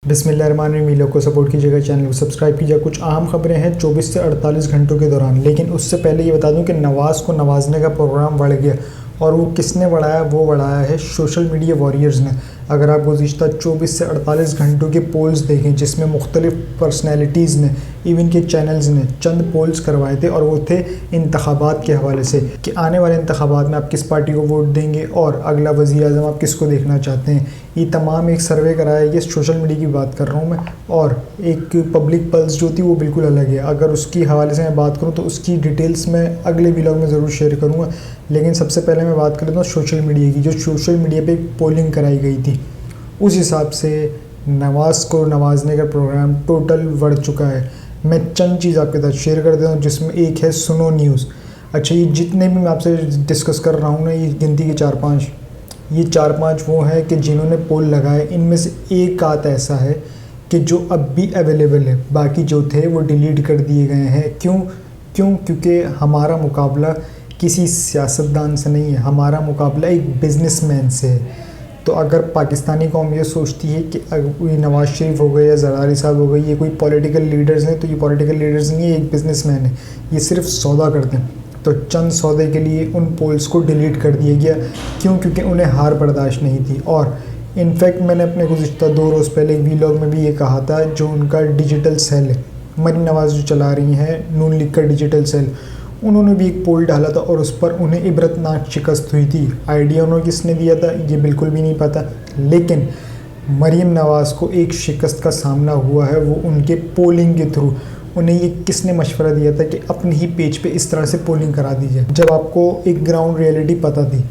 बिस्मिल्लाहिर्रहमानिर्रहीम। मीडिया को सपोर्ट कीजिएगा, चैनल को सब्सक्राइब कीजिएगा। कुछ अहम खबरें हैं 24 से 48 घंटों के दौरान, लेकिन उससे पहले ये बता दूं कि नवाज़ को नवाजने का प्रोग्राम बढ़ गया। और वो किसने बढ़ाया? वो बढ़ाया है सोशल मीडिया वॉरियर्स ने। अगर आप गुज़िश्ता 24 से 48 घंटों के पोल्स देखें, जिसमें मुख्तलिफ पर्सनैलिटीज़ ने, इवन के चैनल्स ने चंद पोल्स करवाए थे, और वो थे इंतखाबात के हवाले से कि आने वाले इंतखाबात में आप किस पार्टी को वोट देंगे और अगला वज़ीर आज़म आप किसको देखना चाहते हैं। ये तमाम एक सर्वे कराया। ये सोशल मीडिया की बात कर रहा हूँ मैं, और एक पब्लिक पल्स जो थी वो बिल्कुल अलग है। अगर उसकी हवाले से मैं बात करूँ तो उसकी डिटेल्स मैं अगले व्लॉग में ज़रूर शेयर करूँगा, लेकिन सबसे पहले मैं बात कर लेता हूँ सोशल मीडिया की। जो सोशल मीडिया पे एक पोलिंग कराई गई थी, उस हिसाब से नवाज़ को नवाजने का प्रोग्राम टोटल बढ़ चुका है। मैं चंद चीज़ आपके साथ शेयर कर देता हूँ, जिसमें एक है सुनो न्यूज़। अच्छा, ये जितने भी मैं आपसे डिस्कस कर रहा हूँ ना, ये गिनती के 4-5 वो हैं कि जिन्होंने पोल लगाए। इनमें से एक आध ऐसा है कि जो अब भी अवेलेबल है, बाकी जो थे वो डिलीट कर दिए गए हैं। क्योंकि हमारा मुकाबला किसी सियासतदान से नहीं है, हमारा मुकाबला एक बिजनेसमैन से है। तो अगर पाकिस्तानी कौम ये सोचती है कि ये नवाज़ शरीफ हो गए या ज़रदारी साहब हो गए, ये कोई पॉलिटिकल लीडर्स हैं, तो ये पॉलिटिकल लीडर्स नहीं है, एक बिजनेसमैन है। ये सिर्फ सौदा करते हैं। तो चंद सौदे के लिए उन पोल्स को डिलीट कर दिया गया। क्योंकि उन्हें हार बर्दाश्त नहीं थी। और इनफैक्ट मैंने अपने गुज़िश्ता 2 रोज़ पहले एक व्लॉग में भी ये कहा था, जो उनका डिजिटल सेल है, मरीम नवाज़ जो चला रही हैं नून लीग का डिजिटल सेल, उन्होंने भी एक पोल डाला था और उस पर उन्हें इबरतनाक शिकस्त हुई थी। आइडिया उन्होंने किसने दिया था ये बिल्कुल भी नहीं पता, लेकिन मरीम नवाज़ को एक शिकस्त का सामना हुआ है, वो उनके पोलिंग के थ्रू। उन्हें ये किसने मशवरा दिया था कि अपने ही पेज पे इस तरह से पोलिंग करा दीजिए, जब आपको एक ग्राउंड रियलिटी पता थी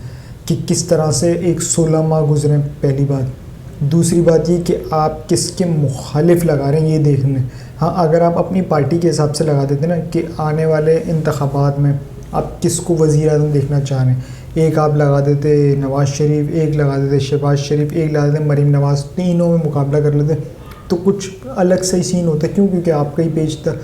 कि किस तरह से एक 16 माह गुजरे। पहली बात। दूसरी बात ये कि आप किसके मुखालिफ लगा रहे हैं ये देख लें। हाँ, अगर आप अपनी पार्टी के हिसाब से लगा देते ना कि आने वाले इंतखाबात में आप किसको वज़ीर आज़म देखना चाह रहे हैं, एक आप लगा देते नवाज़ शरीफ, एक लगा देते शहबाज शरीफ, एक लगा देते मरीम नवाज़, तीनों में मुकाबला कर लेते तो कुछ अलग से ही सीन होता। क्योंकि आपका ही पेज तक,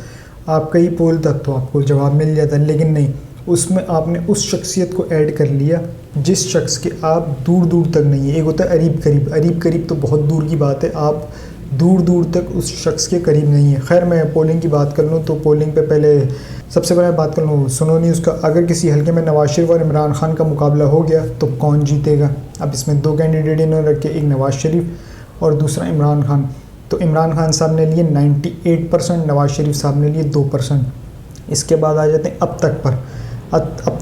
आपका ही पोल तक तो आपको जवाब मिल जाता। लेकिन नहीं, उसमें आपने उस शख्सियत को ऐड कर लिया जिस शख्स के आप दूर दूर तक नहीं है। एक होता है अरीब करीब तो बहुत दूर की बात है, आप दूर दूर तक उस शख्स के करीब नहीं है। खैर, मैं पोलिंग की बात कर लूँ तो पोलिंग पे पहले सबसे पहले बात कर लूँ सुनो न्यूज़ का। अगर किसी हल्के में नवाज शरीफ और इमरान खान का मुकाबला हो गया तो कौन जीतेगा? अब इसमें 2 कैंडिडेट इन्होंने रखे, एक नवाज शरीफ और दूसरा इमरान खान। तो इमरान खान साहब ने लिए 98%, नवाज शरीफ साहब ने लिए 2%। इसके बाद आ जाते हैं अब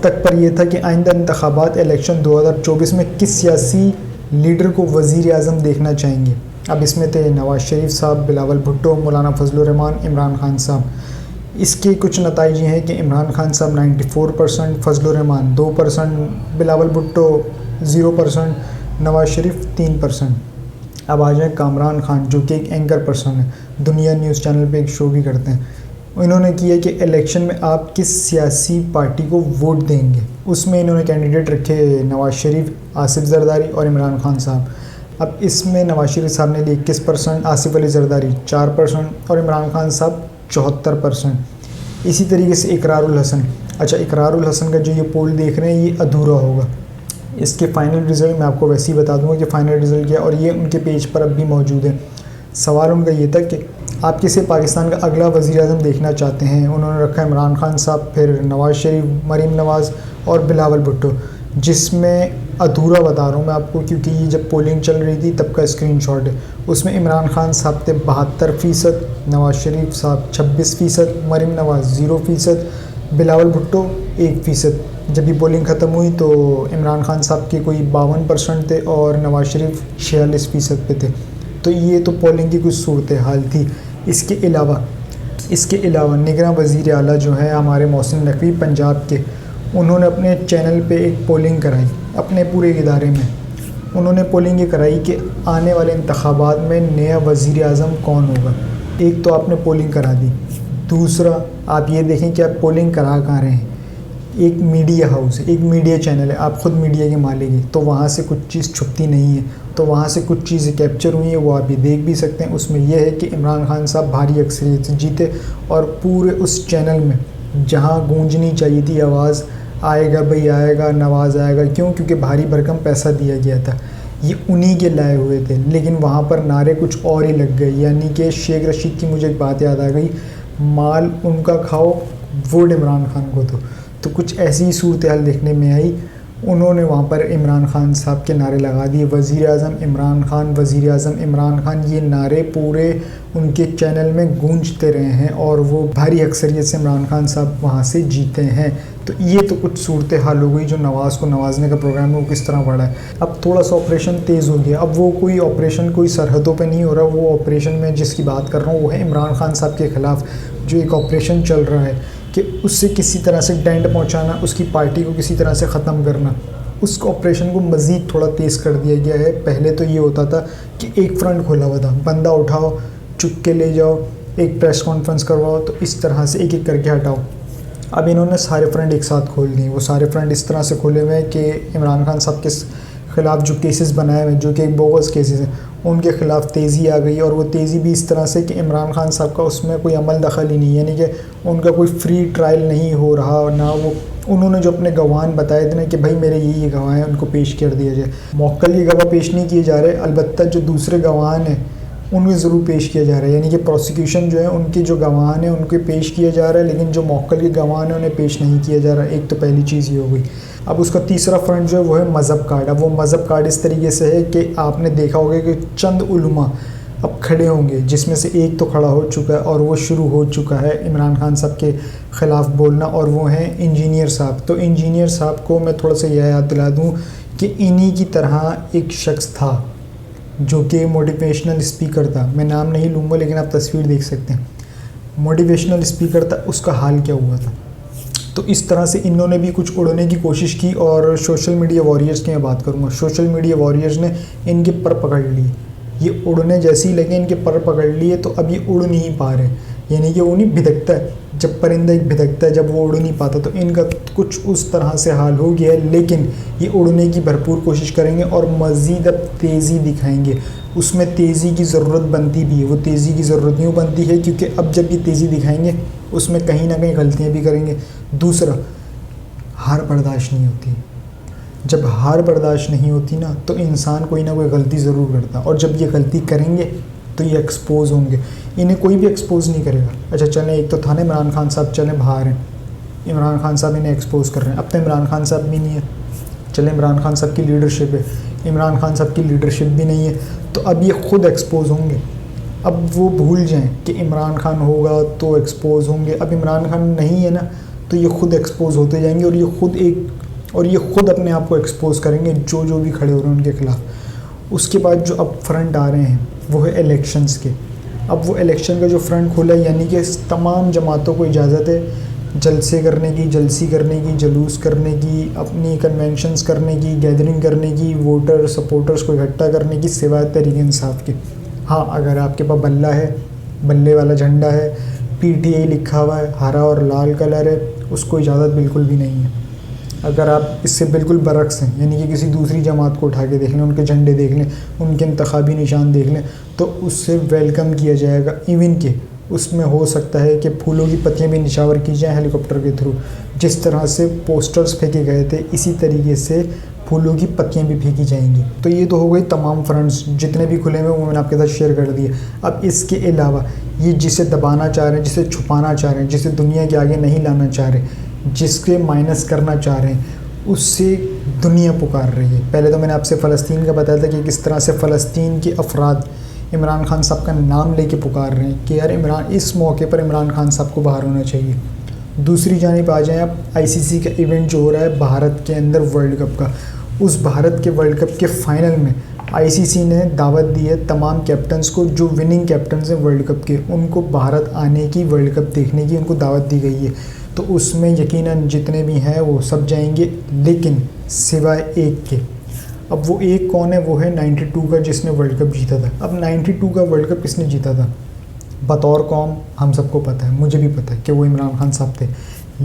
तक पर यह था कि आइंदा इंतखाबात इलेक्शन 2024 में किस सियासी लीडर को वज़ीर आज़म देखना चाहेंगे। अब इसमें थे नवाज शरीफ साहब, बिलावल भुट्टो, मौलाना फजलुर रहमान, इमरान खान साहब। इसके कुछ नताइज हैं कि इमरान खान साहब 94%, फजलुर रहमान 2%, बिलावल भुट्टो 0%, नवाज शरीफ 3%। अब आ जाए कामरान खान, जो कि एक एंकर पर्सन है, दुनिया न्यूज़ चैनल पे एक शो भी करते हैं। इन्होंने किया कि इलेक्शन में आप किस सियासी पार्टी को वोट देंगे। उसमें इन्होंने कैंडिडेट रखे नवाज शरीफ, आसिफ जरदारी और इमरान खान साहब। अब इसमें नवाज शरीफ साहब ने लिए 21%, आसिफ अली जरदारी 4% और इमरान खान साहब 74%। इसी तरीके से इकरारुल हसन। अच्छा, इकरारुल हसन का जो ये पोल देख रहे हैं ये अधूरा होगा। इसके फ़ाइनल रिज़ल्ट मैं आपको वैसे ही बता दूंगा कि फ़ाइनल रिज़ल्ट क्या, और ये उनके पेज पर अब भी मौजूद है। सवाल उनका ये था कि आप किसे पाकिस्तान का अगला वज़ीर आज़म देखना चाहते हैं। उन्होंने रखा इमरान खान साहब, फिर नवाज़ शरीफ, मरीम नवाज़ और बिलावल भुट्टो। जिसमें अधूरा बता रहा हूँ मैं आपको, क्योंकि ये जब पोलिंग चल रही थी तब का स्क्रीनशॉट है। उसमें इमरान खान साहब थे 72%, नवाज़ शरीफ साहब 26%, मरीम नवाज़ 0%, बिलावल भुट्टो 1%। जब ये पोलिंग ख़त्म हुई तो इमरान खान साहब के कोई 52% थे और नवाज़ शरीफ 46% पे थे। तो ये तो पोलिंग की कुछ सूरत हाल थी। इसके अलावा निगरां वज़ीर आला जो है हमारे मोहसिन नकवी पंजाब के, उन्होंने अपने चैनल पे एक पोलिंग कराई अपने पूरे इदारे में। उन्होंने पोलिंग ये कराई कि आने वाले इंतखाबात में नया वज़ीर आज़म कौन होगा। एक तो आपने पोलिंग करा दी, दूसरा आप ये देखें कि आप पोलिंग करा कहाँ रहे हैं। एक मीडिया हाउस है, एक मीडिया चैनल है, आप ख़ुद मीडिया के मालिक हैं, तो वहाँ से कुछ चीज़ छुपती नहीं है। तो वहाँ से कुछ चीज़ें कैप्चर हुई हैं, वो आप ये देख भी सकते हैं। उसमें यह है कि इमरान खान साहब भारी अक्सरियत से जीते, और पूरे उस चैनल में जहाँ गूंजनी चाहिए थी आवाज़, आएगा भाई आएगा, नवाज़ आएगा, क्योंकि भारी भरकम पैसा दिया गया था। ये उन्हीं के लाए हुए थे, लेकिन वहाँ पर नारे कुछ और ही लग गए। यानी कि शेख रशीद की मुझे एक बात याद आ गई, माल उनका खाओ वोट इमरान खान को दो। तो कुछ ऐसी ही सूरत हाल देखने में आई। उन्होंने वहाँ पर इमरान खान साहब के नारे लगा दिए, वज़ीर आज़म इमरान खान, वज़ीर आज़म इमरान खान। ये नारे पूरे उनके चैनल में गूंजते रहे हैं और वो भारी अक्सरियत से इमरान खान साहब वहाँ से जीते हैं। तो ये तो कुछ सूरत हाल हो गई जो नवाज़ को नवाजने का प्रोग्राम है वो किस तरह बढ़ा है। अब थोड़ा सा ऑपरेशन तेज़ हो गया। अब वो कोई ऑपरेशन कोई सरहदों पे नहीं हो रहा, वो ऑपरेशन में जिसकी बात कर रहा हूँ वो है इमरान खान साहब के ख़िलाफ़ जो एक ऑपरेशन चल रहा है कि उससे किसी तरह से डेंट पहुंचाना, उसकी पार्टी को किसी तरह से ख़त्म करना। उस ऑपरेशन को मज़ीद थोड़ा तेज़ कर दिया गया है। पहले तो ये होता था कि एक फ्रंट खोला हुआ था, बंदा उठाओ, चुप के ले जाओ, एक प्रेस कॉन्फ्रेंस करवाओ, तो इस तरह से एक एक करके हटाओ। अब इन्होंने सारे फ्रंट एक साथ खोल दिए। वो सारे फ्रंट इस तरह से खोले हुए हैं कि इमरान खान साहब के ख़िलाफ़ जो केसेस बनाए हुए हैं, जो कि बोगस केसेस हैं, उनके ख़िलाफ़ तेज़ी आ गई। और वो तेज़ी भी इस तरह से कि इमरान खान साहब का उसमें कोई अमल दखल ही नहीं, यानी कि उनका कोई फ्री ट्रायल नहीं हो रहा। ना वो उन्होंने जो अपने गवाह बताए थे ना कि भाई मेरे ये गवाह हैं, उनको पेश कर दिया जाए। मौक्कल के गवाह पेश नहीं किए जा रहे, अलबत्ता जो दूसरे गवाह हैं उन्हें ज़रूर पेश किया जा रहा है। यानी कि प्रोसिक्यूशन जो है उनके जो गवाह हैं उनके पेश किया जा रहा है, लेकिन जो मौक्कल के गवाह हैं उन्हें पेश नहीं किया जा रहा। एक तो पहली चीज़ ये हो गई। अब उसका तीसरा फ्रंट जो है वो है मज़हब कार्ड। अब वो मज़हब कार्ड इस तरीके से है कि आपने देखा होगा कि चंद उलमा अब खड़े होंगे, जिसमें से एक तो खड़ा हो चुका है और वो शुरू हो चुका है इमरान खान साहब के ख़िलाफ़ बोलना, और वो हैं इंजीनियर साहब। तो इंजीनियर साहब को मैं थोड़ा सा यह याद दिला दूँ कि इन्हीं की तरह एक शख्स था जो कि मोटिवेशनल स्पीकर था। मैं नाम नहीं लूँगा लेकिन आप तस्वीर देख सकते हैं। मोटिवेशनल स्पीकर था, उसका हाल क्या हुआ था। तो इस तरह से इन्होंने भी कुछ उड़ने की कोशिश की। और सोशल मीडिया वॉरियर्स की मैं बात करूँगा, सोशल मीडिया वॉरियर्स ने इनके पर पकड़ लिए। ये उड़ने जैसे ही लगे इनके पर पकड़ लिए, तो अब ये उड़ नहीं पा रहे। यानी कि वो नहीं भिदकता है, जब परिंदा एक भिदकता है जब वो उड़ नहीं पाता, तो इनका कुछ उस तरह से हाल हो गया है। लेकिन ये उड़ने की भरपूर कोशिश करेंगे और मज़ीद अब तेज़ी दिखाएंगे। उसमें तेज़ी की ज़रूरत बनती भी है। वो तेज़ी की ज़रूरत यूँ बनती है क्योंकि अब जब ये तेज़ी दिखाएंगे उसमें कहीं ना कहीं गलतियाँ भी करेंगे। दूसरा, हार बर्दाश्त नहीं होती। जब हार बर्दाश्त नहीं होती ना, तो इंसान कोई ना कोई गलती ज़रूर करता, और जब ये गलती करेंगे तो ये एक्सपोज होंगे। इन्हें कोई भी एक्सपोज नहीं करेगा। अच्छा चलें, एक तो था ना इमरान खान साहब, चलें बाहर हैं, इमरान खान साहब इन्हें एक्सपोज कर रहे हैं। अब तो इमरान खान साहब भी नहीं है, चलें इमरान खान साहब की लीडरशिप है, इमरान खान साहब की लीडरशिप भी नहीं है, तो अब ये ख़ुद एक्सपोज होंगे। अब वो भूल जाएं कि इमरान खान होगा तो एक्सपोज होंगे। अब इमरान खान नहीं है ना, तो ये ख़ुद एक्सपोज होते जाएंगे और ये ख़ुद अपने आप को एक्सपोज करेंगे जो भी खड़े हो रहे हैं उनके ख़िलाफ़। उसके बाद जो अब फ्रंट आ रहे हैं वो है इलेक्शंस के। अब वो इलेक्शन का जो फ्रंट खुला है, यानी कि तमाम जमातों को इजाज़त है जलसे करने की, जलसी करने की, जलूस करने की, अपनी कन्वेंशंस करने की, गैदरिंग करने की, वोटर सपोर्टर्स को इकट्ठा करने की, सिवाय तहरीक इंसाफ के। हाँ, अगर आपके पास बल्ला है, बल्ले वाला झंडा है, PTI लिखा हुआ है, हरा और लाल कलर है, उसको इजाज़त बिल्कुल भी नहीं है। अगर आप इससे बिल्कुल बरक्स हैं, यानी कि किसी दूसरी जमात को उठा के देख लें, उनके झंडे देख लें, उनके इंतखाबी निशान देख लें, तो उससे वेलकम किया जाएगा। इवन कि उसमें हो सकता है कि फूलों की पत्तियां भी निछावर की जाएँ हेलीकॉप्टर के थ्रू। जिस तरह से पोस्टर्स फेंके गए थे, इसी तरीके से फूलों की पत्तियां भी फेंकी जाएंगी। तो ये तो हो गई तमाम फ्रंट्स जितने भी खुले हुए वो मैंने आपके साथ शेयर कर दिए। अब इसके अलावा ये जिसे दबाना चाह रहे हैं, जिसे छुपाना चाह रहे हैं, जिसे दुनिया के आगे नहीं लाना चाह रहे, जिसके माइनस करना चाह रहे हैं, उससे दुनिया पुकार रही है। पहले तो मैंने आपसे फ़लस्तीन का बताया था कि किस तरह से फ़लस्तीन के अफराद इमरान खान साहब का नाम लेके पुकार रहे हैं कि यार इमरान, इस मौके पर इमरान खान साहब को बाहर होना चाहिए। दूसरी जानिब आ जाएँ आप, ICC का इवेंट जो हो रहा है भारत के अंदर वर्ल्ड कप का, उस भारत के वर्ल्ड कप के फ़ाइनल में ICC ने दावत दी है तमाम कैप्टन्स को, जो विनिंग कैप्टन्स हैं वर्ल्ड कप के, उनको भारत आने की, वर्ल्ड कप देखने की उनको दावत दी गई है। तो उसमें यकीनन जितने भी हैं वो सब जाएंगे, लेकिन सिवाय एक के। अब वो एक कौन है? वो है 92 का जिसने वर्ल्ड कप जीता था। अब 92 का वर्ल्ड कप किसने जीता था? बतौर कौम हम सबको पता है, मुझे भी पता है कि वो इमरान खान साहब थे।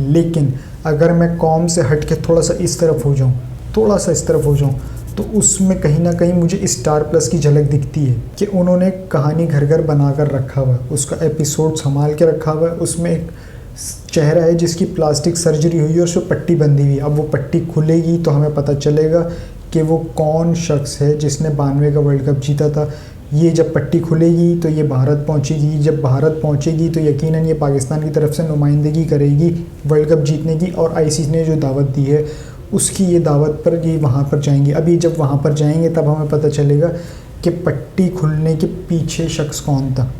लेकिन अगर मैं कौम से हट के थोड़ा सा इस तरफ हो जाऊँ, तो उसमें कहीं ना कहीं मुझे स्टार प्लस की झलक दिखती है कि उन्होंने कहानी घर घर बना कर रखा हुआ है, उसका एपिसोड संभाल के रखा हुआ है। उसमें एक चेहरा है जिसकी प्लास्टिक सर्जरी हुई है और उस पर पट्टी बंधी हुई है। अब वो पट्टी खुलेगी तो हमें पता चलेगा कि वो कौन शख्स है जिसने 92 का वर्ल्ड कप जीता था। ये जब पट्टी खुलेगी तो ये भारत पहुंचेगी, जब भारत पहुंचेगी तो यकीनन ये पाकिस्तान की तरफ से नुमाइंदगी करेगी वर्ल्ड कप जीतने की, और आईसीसी ने जो दावत दी है उसकी ये दावत पर ये वहाँ पर जाएंगे। अभी जब वहाँ पर जाएंगे तब हमें पता चलेगा कि पट्टी खुलने के पीछे शख्स कौन था,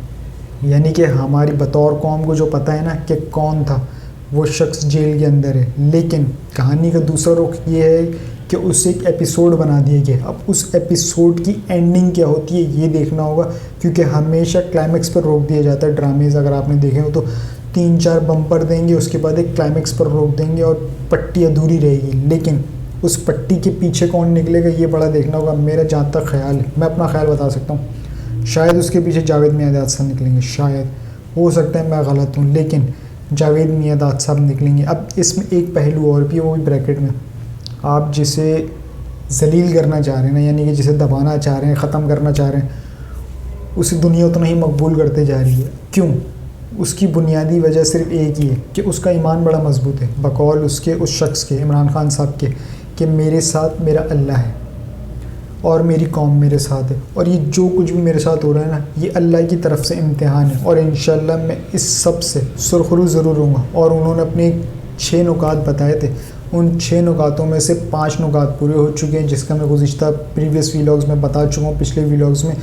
यानी कि हमारी बतौर कौम को जो पता है ना कि कौन था, वो शख्स जेल के अंदर है। लेकिन कहानी का दूसरा रुख ये है कि उसे एक एपिसोड बना दिया गया। अब उस एपिसोड की एंडिंग क्या होती है ये देखना होगा, क्योंकि हमेशा क्लाइमेक्स पर रोक दिया जाता है। ड्रामेज अगर आपने देखे हो तो 3-4 बम्पर देंगे, उसके बाद एक क्लाइमेक्स पर रोक देंगे और पट्टी अधूरी रहेगी। लेकिन उस पट्टी के पीछे कौन निकलेगा ये बड़ा देखना होगा। मेरा जहाँ तक ख्याल है, मैं अपना ख्याल बता सकता हूँ, शायद उसके पीछे जावेद मियांदाद साहब निकलेंगे। शायद, हो सकता है मैं गलत हूँ, लेकिन जावेद मियांदाद साहब निकलेंगे। अब इसमें एक पहलू और भी है, वो भी ब्रैकेट में, आप जिसे जलील करना चाह रहे हैं ना, यानी कि जिसे दबाना चाह रहे हैं, ख़त्म करना चाह रहे हैं, उसे दुनिया उतना ही मकबूल करते जा रही है। क्यों? उसकी बुनियादी वजह सिर्फ एक ही है कि उसका ईमान बड़ा मजबूत है, बकौल उसके उस शख्स के, इमरान खान साहब के, कि मेरे साथ मेरा अल्लाह है और मेरी कौम मेरे साथ है, और ये जो कुछ भी मेरे साथ हो रहा है ना, ये अल्लाह की तरफ से इम्तिहान है, और इंशाल्लाह मैं इस सब से सुरखरू ज़रूर हूँगा। और उन्होंने अपने 6 नुकात बताए थे, उन 6 नुकातों में से 5 नुकात पूरे हो चुके हैं, जिसका मैं गुज़िश्ता प्रीवियस वीलॉग्स में बता चुका हूँ, पिछले वीलॉग्स में।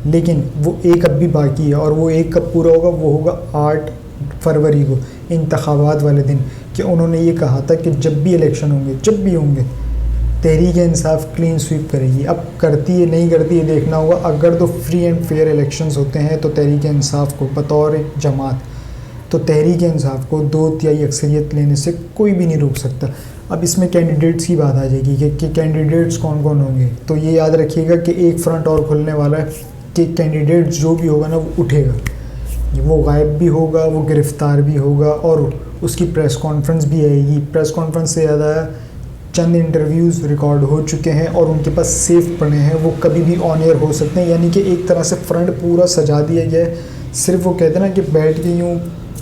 लेकिन वो एक अब भी बाकी है, और वो एक कब पूरा होगा, वो होगा 8 फरवरी को, इंतखाबात वाले दिन, कि उन्होंने ये कहा था कि जब भी इलेक्शन होंगे, जब भी होंगे, तहरीक इंसाफ क्लीन स्वीप करेगी। अब करती है नहीं करती है देखना होगा। अगर तो फ्री एंड फेयर इलेक्शंस होते हैं तो तहरीक इंसाफ को बतौर एक जमात, तो तहरीक इंसाफ को 2/3 अक्सरियत लेने से कोई भी नहीं रोक सकता। अब इसमें कैंडिडेट्स की बात आ जाएगी कि कैंडिडेट्स कौन कौन होंगे। तो ये याद रखिएगा कि एक फ्रंट और खुलने वाला है कि कैंडिडेट्स जो भी होगा ना वो उठेगा, वो गायब भी होगा, वो गिरफ़्तार भी होगा, और उसकी प्रेस कॉन्फ्रेंस भी आएगी। प्रेस कॉन्फ्रेंस से याद आया, चंद इंटरव्यूज़ रिकॉर्ड हो चुके हैं और उनके पास सेव पड़े हैं, वो कभी भी ऑन एयर हो सकते हैं। यानी कि एक तरह से फ्रंट पूरा सजा दिया गया है। सिर्फ वो कहते हैं ना कि बैठ के यूँ,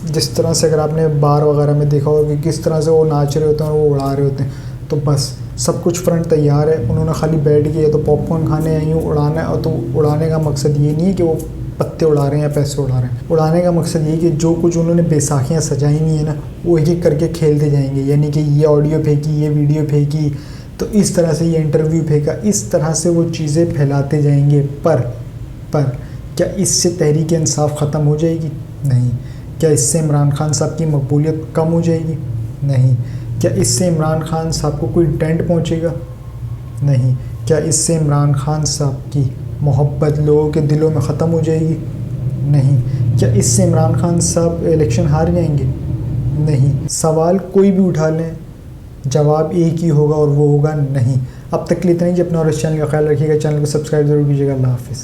जिस तरह से अगर आपने बार वगैरह में देखा होगा कि किस तरह से वो नाच रहे होते हैं और वो उड़ा रहे होते हैं, तो बस सब कुछ फ्रंट तैयार है। उन्होंने खाली बैठ के या तो पॉपकॉर्न खाने या यूँ उड़ाना है। और तो उड़ाने का मकसद ये नहीं है कि वो पत्ते उड़ा रहे हैं या पैसे उड़ा रहे हैं। उड़ाने का मकसद ये कि जो कुछ उन्होंने बैसाखियाँ सजाई हुई है ना, वो एक एक करके खेलते जाएंगे। यानी कि ये ऑडियो फेंकी, ये वीडियो फेंकी, तो इस तरह से ये इंटरव्यू फेंका, इस तरह से वो चीज़ें फैलाते जाएंगे। पर क्या इससे तहरीक इंसाफ ख़त्म हो जाएगी? नहीं। क्या इससे इमरान खान साहब की मकबूलियत कम हो जाएगी? नहीं। क्या इससे इमरान खान साहब को कोई डेंट पहुँचेगा? नहीं। क्या इससे इमरान खान साहब की मोहब्बत लोगों के दिलों में ख़त्म हो जाएगी? नहीं। क्या इससे इमरान खान साहब इलेक्शन हार जाएंगे? नहीं। सवाल कोई भी उठा लें, जवाब एक ही होगा और वो होगा नहीं। अब तक के लिए इतना ही। अपना और इस चैनल का ख्याल रखिएगा। चैनल को सब्सक्राइब ज़रूर कीजिएगा। अल्लाह हाफ़िज़।